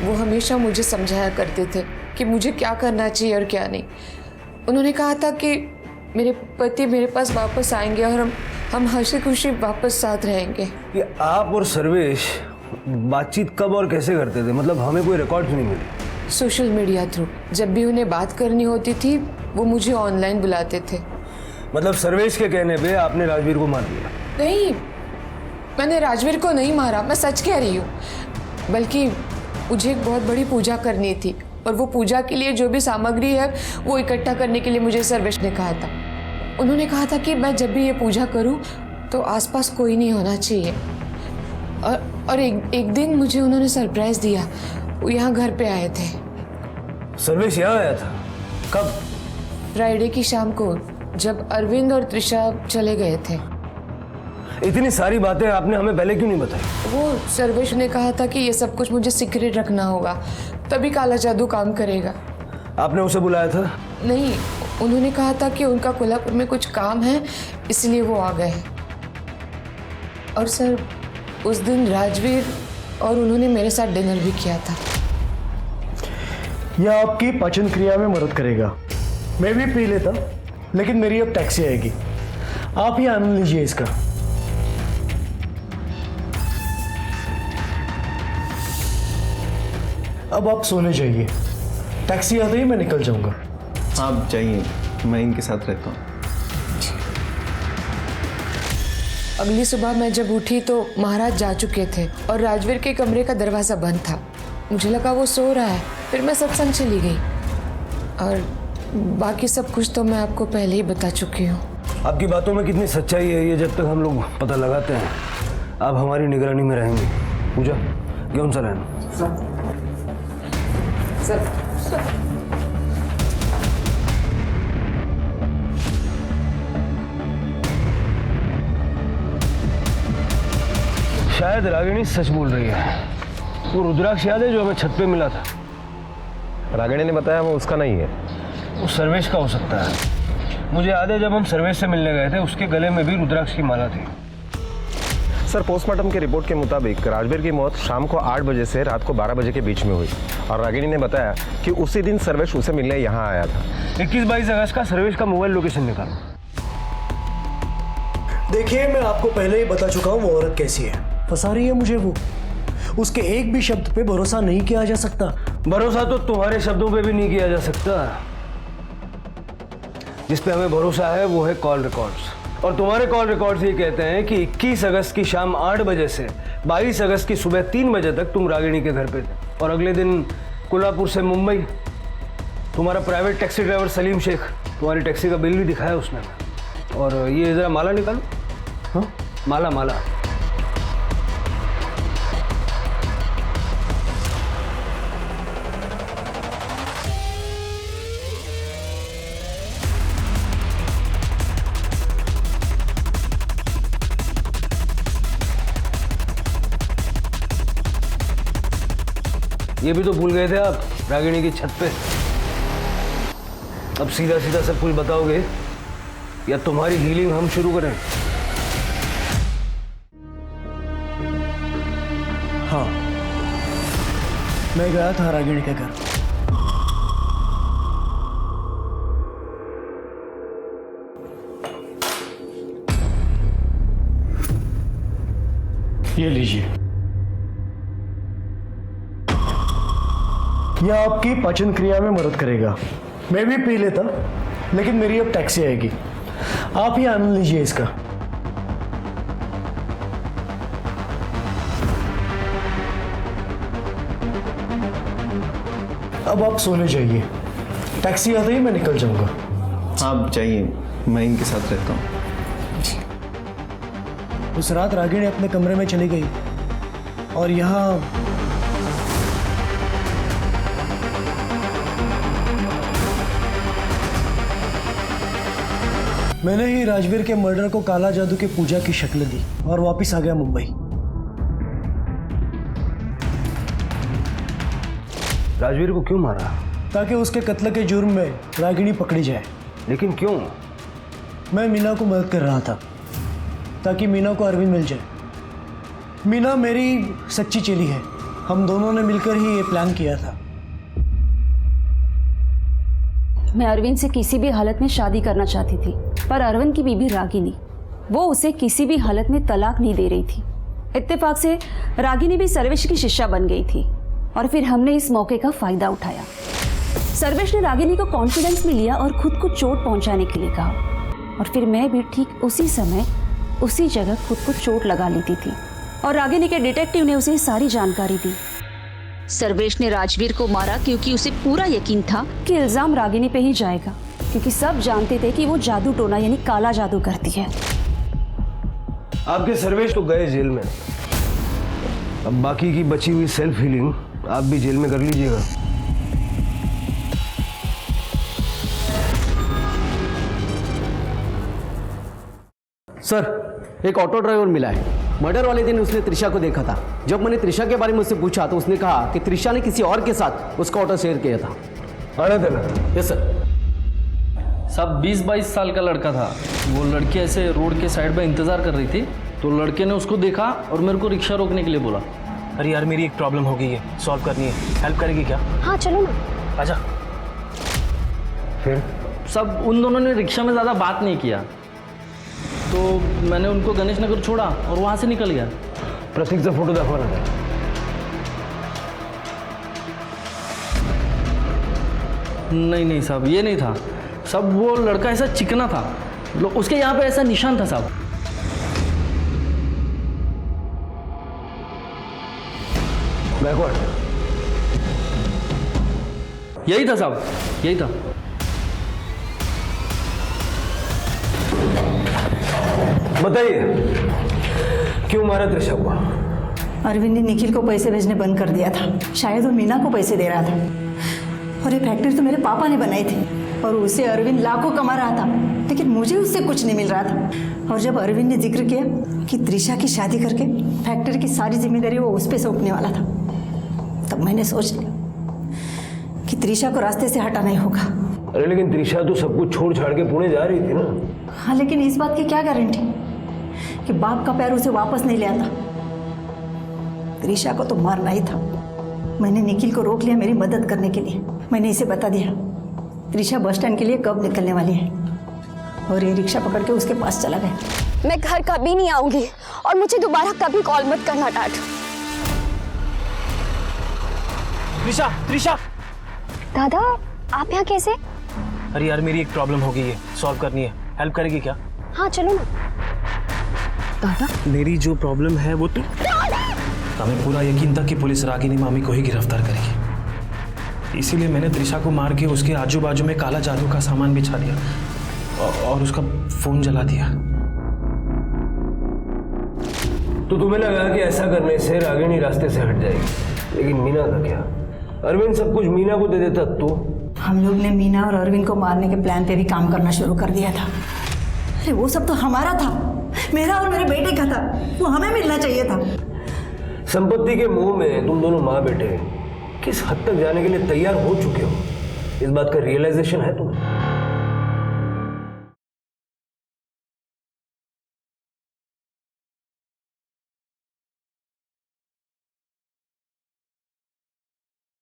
Speaker 9: वो हमेशा मुझे समझाया करते थे कि मुझे क्या करना चाहिए और क्या नहीं। उन्होंने कहा था कि मेरे पति मेरे पास वापस आएंगे और हम हंसी खुशी वापस साथ रहेंगे।
Speaker 8: ये आप और सर्वेश बातचीत कब और कैसे करते थे? मतलब हमें कोई रिकॉर्ड नहीं मिले।
Speaker 9: Social media through. जब भी उन्हें बात करनी होती थी वो मुझे ऑनलाइन बुलाते थे।
Speaker 8: मतलब सर्वेश के कहने पे आपने राजवीर को मार दिया?
Speaker 9: नहीं, मैंने राजवीर को नहीं मारा, मैं सच कह रही हूँ। बल्कि मुझे एक बहुत बड़ी पूजा करनी थी और वो पूजा के लिए जो भी सामग्री है वो इकट्ठा करने के लिए मुझे सर्वेश ने कहा था। उन्होंने कहा था कि मैं जब भी ये पूजा करूं तो आसपास कोई नहीं होना चाहिए। और एक दिन मुझे उन्होंने सरप्राइज दिया। वो यहाँ घर पे आए थे।
Speaker 8: सर्वेश यहाँ आया था? कब?
Speaker 9: फ्राइडे की शाम को, जब अरविंद और त्रिशा चले गए थे।
Speaker 8: इतनी सारी बातें आपने हमें पहले क्यों नहीं बताई?
Speaker 9: वो सर्वेश ने कहा था कि ये सब कुछ मुझे सीक्रेट रखना होगा, तभी काला जादू काम करेगा।
Speaker 8: आपने उसे बुलाया था?
Speaker 9: नहीं, उन्होंने कहा था कि उनका कोल्हापुर में कुछ काम है, इसलिए वो आ गए। और सर, उस दिन राजवीर और उन्होंने मेरे साथ डिनर भी किया था।
Speaker 17: यह आपकी पाचन क्रिया में मदद करेगा। मैं भी पी लेता, लेकिन मेरी अब टैक्सी आएगी। आप ही आनंद लीजिए इसका। अब आप सोने जाइए, टैक्सी आते ही मैं निकल जाऊंगा।
Speaker 5: आप जाइए, मैं इनके साथ रहता हूँ।
Speaker 9: अगली सुबह मैं जब उठी तो महाराज जा चुके थे और राजवीर के कमरे का दरवाज़ा बंद था। मुझे लगा वो सो रहा है, फिर मैं सत्संग चली गई। और बाकी सब कुछ तो मैं आपको पहले ही बता चुकी हूँ।
Speaker 8: आपकी बातों में कितनी सच्चाई है ये जब तक हम लोग पता लगाते हैं, आप हमारी निगरानी में रहेंगे। पूजा, घेऊन चला
Speaker 9: सर।
Speaker 8: शायद रागिणी सच बोल रही है। वो रुद्राक्ष याद है जो हमें छत पे मिला था?
Speaker 10: रागिणी ने बताया वो उसका नहीं है।
Speaker 8: वो सर्वेश का हो सकता है। मुझे याद है जब हम सर्वेश से मिलने गए थे उसके गले में भी रुद्राक्ष की माला थी।
Speaker 10: सर, पोस्टमार्टम की रिपोर्ट के मुताबिक राजवीर की मौत शाम को 8 बजे से रात को 12 बजे के बीच में हुई और रागिणी ने बताया कि उसी दिन सर्वेश उसे मिलने यहाँ आया था।
Speaker 8: 21-22 अगस्त का सर्वेश का मोबाइल लोकेशन निकालो।
Speaker 17: देखिए, मैं आपको पहले ही बता चुका हूँ वो औरत कैसी है। फंसा रही है मुझे वो। उसके एक भी शब्द पे भरोसा नहीं किया जा सकता।
Speaker 8: भरोसा तो तुम्हारे शब्दों पे भी नहीं किया जा सकता। जिस पे हमें भरोसा है वो है कॉल रिकॉर्ड्स। और तुम्हारे कॉल रिकॉर्ड्स ये कहते हैं कि 21 अगस्त की शाम 8 बजे से 22 अगस्त की सुबह 3 बजे तक तुम रागिणी के घर पे थे। और अगले दिन कोल्हापुर से मुंबई तुम्हारा private taxi driver Salim Shaikh, तुम्हारी टैक्सी का बिल भी दिखाया उसने। और ये जरा माला निकालो। हाँ, माला माला। ये भी तो भूल गए थे आप रागिणी की छत पे। अब सीधा सीधा सब कुछ बताओगे या तुम्हारी हीलिंग हम शुरू करें?
Speaker 17: हाँ, मैं गया था रागिणी के घर। ये लीजिए। यह आपकी पाचन क्रिया में मदद करेगा। मैं भी पी लेता, लेकिन मेरी अब टैक्सी आएगी। आप ही आनंद लीजिए इसका। अब आप सोने जाइए, टैक्सी आते ही मैं निकल जाऊंगा।
Speaker 5: आप जाइए, मैं इनके साथ रहता हूँ।
Speaker 17: उस रात रागिणी अपने कमरे में चली गई और यहाँ मैंने ही राजवीर के मर्डर को काला जादू की पूजा की शक्ल दी और वापस आ गया मुंबई।
Speaker 8: राजवीर को क्यों मारा?
Speaker 17: ताकि उसके कत्ल के जुर्म में रागिणी पकड़ी जाए।
Speaker 8: लेकिन क्यों?
Speaker 17: मैं मीना को मदद कर रहा था ताकि मीना को अरविंद मिल जाए। मीना मेरी सच्ची चेली है। हम दोनों ने मिलकर ही ये प्लान किया था।
Speaker 18: मैं अरविंद से किसी भी हालत में शादी करना चाहती थी, पर अरविंद की बीबी रागिनी, वो उसे किसी भी हालत में तलाक नहीं दे रही थी। इत्तेफाक से रागिनी भी सर्वेश की शिष्या बन गई थी और फिर हमने इस मौके का फायदा उठाया। सर्वेश ने रागिनी को कॉन्फिडेंस में लिया और खुद को चोट पहुंचाने के लिए कहा, और फिर मैं भी ठीक उसी समय उसी जगह खुद को चोट लगा लेती थी और रागिनी के डिटेक्टिव ने उसे सारी जानकारी दी।
Speaker 19: सर्वेश ने राजवीर को मारा क्योंकि उसे पूरा यकीन था
Speaker 18: कि इल्जाम रागिनी पे ही जाएगा, क्योंकि सब जानते थे कि वो जादू टोना यानी काला जादू करती है।
Speaker 8: आपके सर्वेश तो गए जेल में, अब बाकी की बची हुई सेल्फ हीलिंग आप भी जेल में कर लीजिएगा।
Speaker 14: सर, एक ऑटो ड्राइवर मिला है। मर्डर वाले दिन उसने त्रिशा को देखा था। जब मैंने त्रिशा के बारे में उससे पूछा तो उसने कहा कि त्रिशा ने किसी और के साथ उसका ऑटो शेयर किया था।
Speaker 8: आने देना।
Speaker 14: Yes sir.
Speaker 20: सब 20-22 साल का लड़का था। वो लड़की ऐसे रोड के साइड पे इंतज़ार कर रही थी, तो लड़के ने उसको देखा और मेरे को रिक्शा रोकने के लिए बोला।
Speaker 15: अरे यार, मेरी एक प्रॉब्लम हो गई है, सॉल्व करनी है, हेल्प करेगी क्या?
Speaker 2: हाँ चलो ना।
Speaker 15: आजा।
Speaker 20: फिर सब उन दोनों ने रिक्शा में ज़्यादा बात नहीं किया, तो मैंने उनको गणेश नगर छोड़ा और वहाँ से निकल गया।
Speaker 8: प्रतीक से फोटो दिखवाना।
Speaker 20: नहीं साहब, ये नहीं था। सब वो लड़का ऐसा चिकना था, उसके यहाँ पे ऐसा निशान था साहब।
Speaker 8: बैकवर्ड।
Speaker 20: यही था साहब, यही था।
Speaker 8: बताइए, क्यों मारा त्रिशा को?
Speaker 3: अरविंद ने निखिल को पैसे भेजने बंद कर दिया था। शायद वो मीना को पैसे दे रहा था। और ये फैक्ट्री तो मेरे पापा ने बनाई थी और उसे अरविंद लाखों कमा रहा था, लेकिन मुझे उससे कुछ नहीं मिल रहा था। और जब अरविंद ने जिक्र किया कि त्रिशा की शादी करके फैक्ट्री की सारी जिम्मेदारी वो उस पर सौंपने वाला था, तब मैंने सोच लिया कि त्रिशा को रास्ते से हटाना ही होगा।
Speaker 8: अरे लेकिन त्रिशा तो सब कुछ छोड़ छाड़ के पुणे जा रही थी ना।
Speaker 3: हाँ, लेकिन इस बात की क्या गारंटी कि बाप का पैर उसे वापस नहीं ले आता। त्रिशा को तो मारना ही था। मैंने निखिल को रोक लिया मेरी मदद करने के लिए। मैंने इसे बता दिया त्रिशा बस स्टैंड के लिए कब निकलने वाली है, और ये रिक्शा पकड़ के उसके पास चला गया।
Speaker 2: मैं घर कभी नहीं आऊंगी और मुझे दोबारा कभी कॉल मत करना डाट।
Speaker 15: त्रिशा, त्रिशा।
Speaker 2: दादा, आप यहाँ कैसे?
Speaker 15: अरे यार, मेरी एक प्रॉब्लम हो गई है, सॉल्व करनी है, हेल्प करेगी क्या?
Speaker 2: हाँ चलो ना। दादा,
Speaker 15: मेरी जो प्रॉब्लम है वो तो हमें पूरा यकीन था कि पुलिस रागिनी मामी को ही गिरफ्तार करेगी, इसीलिए मैंने त्रिशा को मार के उसके आजू बाजू में काला जादू का सामान बिछा दिया और उसका फोन जला दिया।
Speaker 8: तो तुम्हें लगा कि ऐसा करने से रागिनी रास्ते से हट जाएगी, लेकिन मीना का क्या? अरविंद सब कुछ मीना को दे देता तो?
Speaker 3: हम लोग ने मीना और अरविंद को मारने के प्लान पे भी काम करना शुरू कर दिया था। अरे वो सब तो हमारा था, मेरा और मेरे बेटे का था, वो हमें मिलना चाहिए था।
Speaker 8: संपत्ति के मोह में तुम दोनों माँ बेटे किस हद तक जाने के लिए तैयार हो चुके हो, इस बात का रियलाइजेशन है तुम्हें?